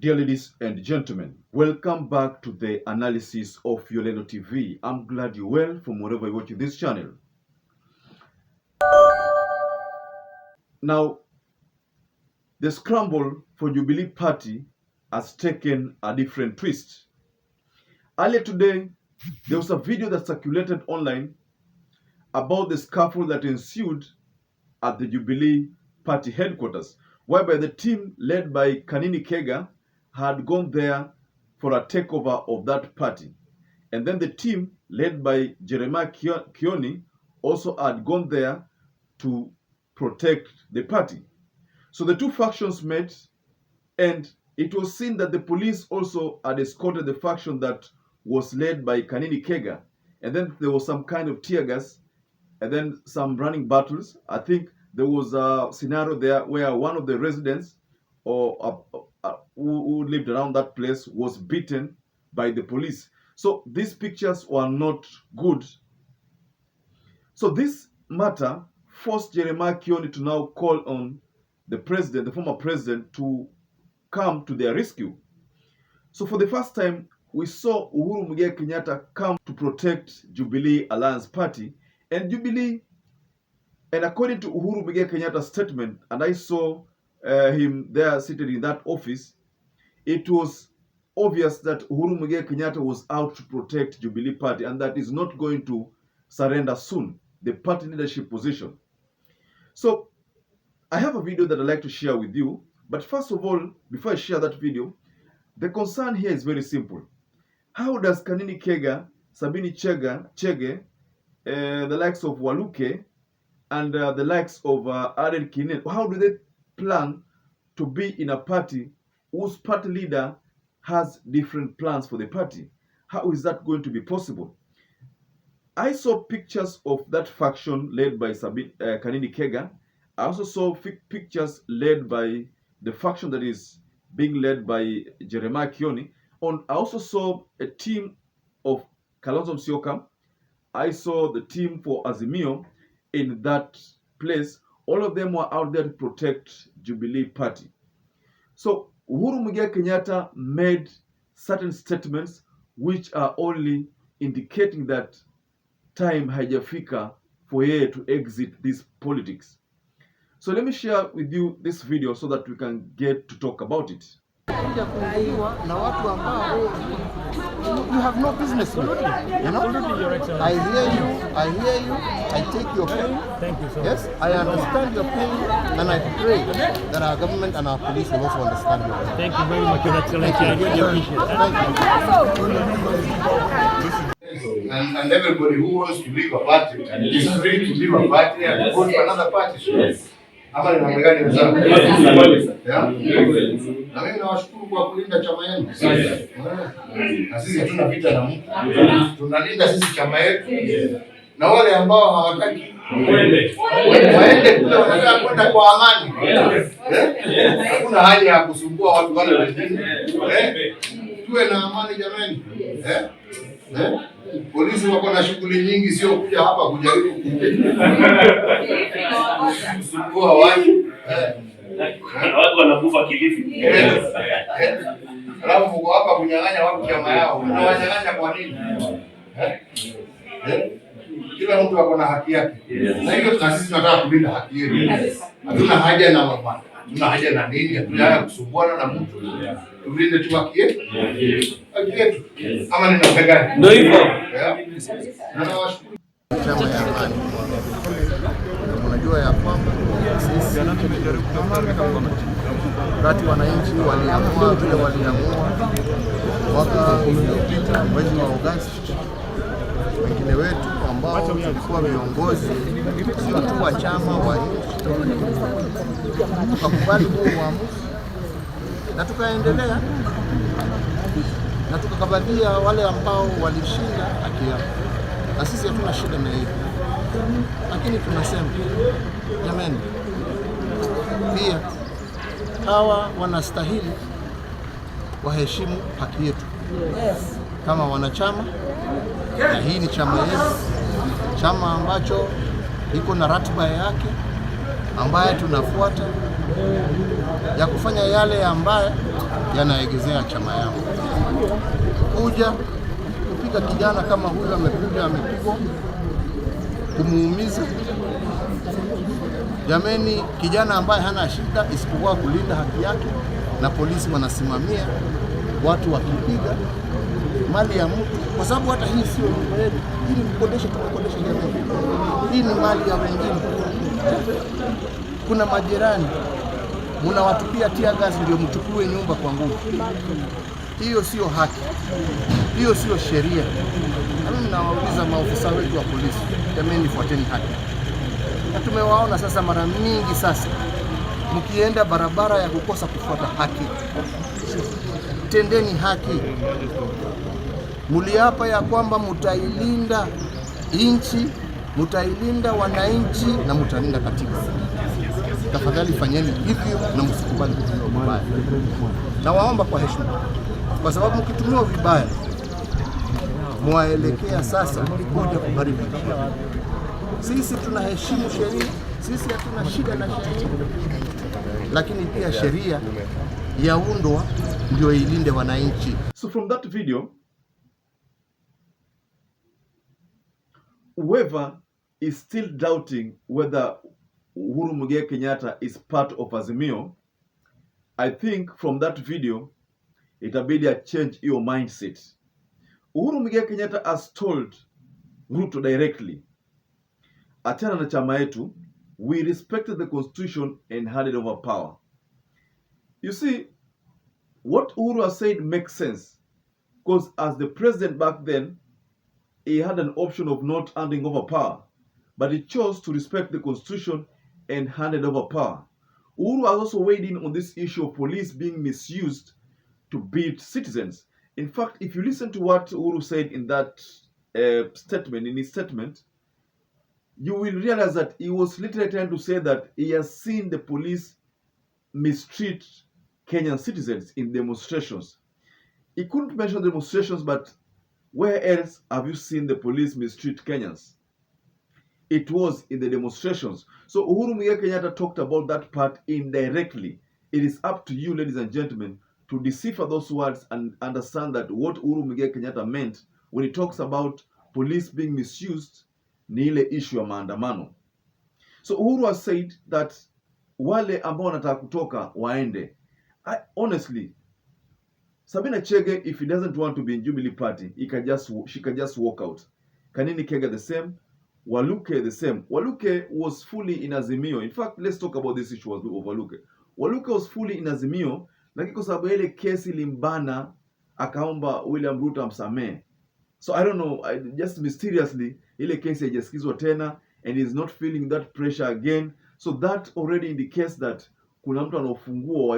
Dear ladies and gentlemen, welcome back to the analysis of YOLENO TV. I'm glad you're well from wherever you're watching this channel. Now, the scramble for Jubilee Party has taken a different twist. Earlier today, there was a video that circulated online about the scuffle that ensued at the Jubilee Party headquarters, whereby the team led by Kanini Kega had gone there for a takeover of that party. And then the team led by Jeremiah Kioni also had gone there to protect the party. So the two factions met, and it was seen that the police also had escorted the faction that was led by Kanini Kega. And then there was some kind of tear gas, and then some running battles. I think there was a scenario there where one of the residents who lived around that place was beaten by the police. So these pictures were not good. So this matter forced Jeremiah Kioni to now call on the president, the former president, to come to their rescue. So for the first time, we saw Uhuru Kenyatta come to protect Jubilee Alliance Party. And Jubilee, and according to Uhuru Kenyatta's statement, and I saw him there seated in that office, it was obvious that Uhuru Kenyatta was out to protect Jubilee Party and that is not going to surrender soon, the party leadership position. So I have a video that I'd like to share with you. But first of all, before I share that video, the concern here is very simple. How does Kanini Kega, Sabini Chege, the likes of Waluke, and the likes of Aaron Kinen, how do they plan to be in a party whose party leader has different plans for the party? How is that going to be possible? I saw pictures of that faction led by Kanini Kega. I also saw pictures led by the faction that is being led by Jeremiah Kioni. I also saw a team of Kalonzo Musyoka. I saw the team for Azimio in that place. All of them were out there to protect Jubilee Party. So Uhuru Kenyatta made certain statements which are only indicating that time haijafika for yeye to exit this politics. So let me share with you this video so that we can get to talk about it. You have no business with. You know? I hear you, I take your pain. Thank you so much. Yes, I understand your pain, and I pray that our government and our police will also understand your pain. Thank you very much, Your Excellency. I really appreciate it. And everybody who wants to leave a party is free to leave a party and go to another party. Yes. Ama ni namna gani wenzangu? Na mimi nawashukuru kwa kulinda chama yenu. Na sisi hatuna vita na mtu. Tunalinda sisi chama yetu. Na wale ambao hawataki waende kule, wanataka kwenda kwa amani. Hakuna haja ya kusumbua watu wale wengine. Tuwe na amani jamani. Polisi wako na shughuli nyingi, sio kuja hapa kujaribu kusumbua watu. Watu wanakufa Kilifi. Alafu mko hapa kunyang'anya watu chama yao. Unawanyang'anya kwa nini? Kila mtu ako na haki yake. Na hiyo sisi tunataka kulinda haki yetu. Hatuna haja na mapana. Hatuna haja na nini? Hatuna haja kusumbuana na mtu. Tulinde tu haki yetu. Haki yetu. Ama ni namna gani? Ndio hivyo. Nawashukuru. Chama ya amani. Unajua ya kwamba sisi wakati wananchi waliamua vile waliamua mwaka uliopita mwezi wa Agosti, wengine wetu ambao tulikuwa viongozi sio tu wa chama wa nchi, tukakubali huo uamuzi na tukaendelea na tukakabadhia wale ambao walishinda haki yao, na sisi hatuna shida na hiyo. Lakini tunasema jamani, pia hawa wanastahili waheshimu haki yetu kama wanachama, na hii ni chama yetu, chama ambacho iko na ratiba yake ambayo tunafuata, ya kufanya yale ambaye yanaegezea chama yao. Kuja kupiga kijana kama huyo amepigwa, kumuumiza. Jameni, kijana ambaye hana shida isipokuwa kulinda haki yake, na polisi wanasimamia watu wakipiga mali ya mtu, kwa sababu hata hii sio nyumba yetu. Hii ni kukodesha, tumekodesha jamii. Hii ni mali ya wengine. Kuna majirani mnawatupia tear gas ndio mchukue nyumba kwa nguvu. Hiyo sio haki, hiyo sio sheria. Mimi nawauliza maofisa wetu wa polisi, jameni, fuateni haki. Na tumewaona sasa mara mingi sasa mkienda barabara ya kukosa kufuata haki. Tendeni haki. Muliapa ya kwamba mutailinda nchi, mutailinda wananchi na mutalinda katiba. Tafadhali fanyeni hivyo na msikubali kutumiwa vibaya. Na waomba kwa heshima, kwa sababu mkitumiwa vibaya mwaelekea sasa kuja kuharibu. Sisi tunaheshimu sheria, sisi hatuna shida na sheria, lakini pia sheria yaundwa ndio ilinde wananchi. So from that video, whoever is still doubting whether Uhuru Kenyatta is part of Azimio, I think from that video, itabidi a change your mindset. Uhuru Kenyatta has told RUTO directly, achana na chama yetu, we respected the constitution and handed over power. You see, what Uhuru has said makes sense, because as the president back then, he had an option of not handing over power, but he chose to respect the constitution and handed over power. Uhuru has also weighed in on this issue of police being misused to beat citizens. In fact, if you listen to what Uhuru said in that statement, in his statement, you will realize that he was literally trying to say that he has seen the police mistreat Kenyan citizens in demonstrations. He couldn't mention demonstrations, but where else have you seen the police mistreat Kenyans? It was in the demonstrations. So Uhuru Kenyatta talked about that part indirectly. It is up to you, ladies and gentlemen, to decipher those words and understand that what Uhuru Kenyatta meant when he talks about police being misused ni ile issue ya maandamano. So Uhuru has said that wale ambao wanataka kutoka waende. Honestly, Sabina Chege, if he doesn't want to be in Jubilee party, she can just walk out. Kanini Kega the same, Waluke the same. Waluke was fully in Azimio. In fact, let's talk about this issue of Waluke. Waluke was fully in Azimio, lakini kwa sababu ile kesi limbana akaomba William Ruto amsamee. So I don't know, just mysteriously ile kesi haijasikizwa tena and he's not feeling that pressure again. So that already indicates that kuna mtu ana ufunguo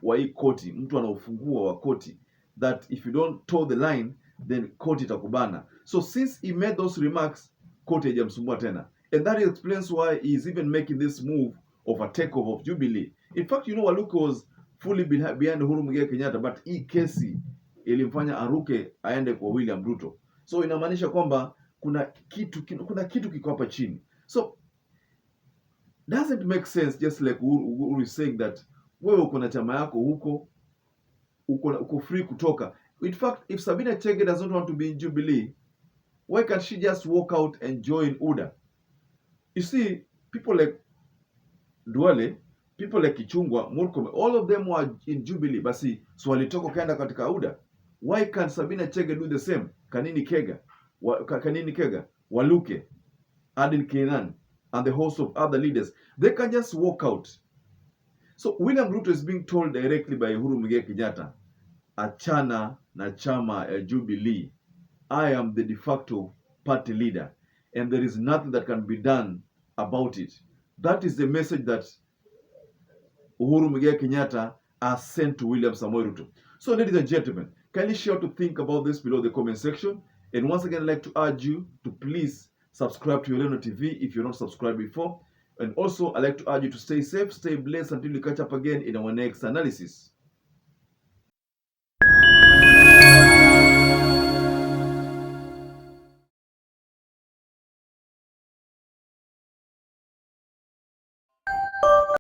wa hii koti, mtu ana ufunguo wa koti, that if you don't toe the line then koti itakubana. So since he made those remarks, koti haijamsumbua tena, and that explains why he is even making this move of a takeover of Jubilee. In fact, you know, Waluke was fully behind Uhuru Kenyatta, but hii kesi ilimfanya aruke aende kwa William Ruto. So inamaanisha kwamba kuna kitu kiko hapa chini. So doesn't make sense, just like Uhuru is saying that wewe uko na chama yako huko, uko free kutoka. In fact, if Sabina Chege does not want to be in Jubilee, why can't she just walk out and join UDA? You see, people like Duale, people like Kichungwa, Murkomen, all of them were in Jubilee, basi so walitoka kaenda katika UDA. Why can't Sabina Chege do the same? Kanini Kega, Waluke, Aden Kenan, and the host of other leaders, they can just walk out. So William Ruto is being told directly by Uhuru Kenyatta, achana na chama ya Jubilee. I am the de facto party leader and there is nothing that can be done about it. That is the message that Uhuru Kenyatta has sent to William Samoei Ruto. So ladies and gentlemen, kindly share to think about this below the comment section. And once again, I'd like to urge you to please subscribe to YOLENO TV if you're not subscribed before. And also, I'd like to urge you to stay safe, stay blessed until we catch up again in our next analysis.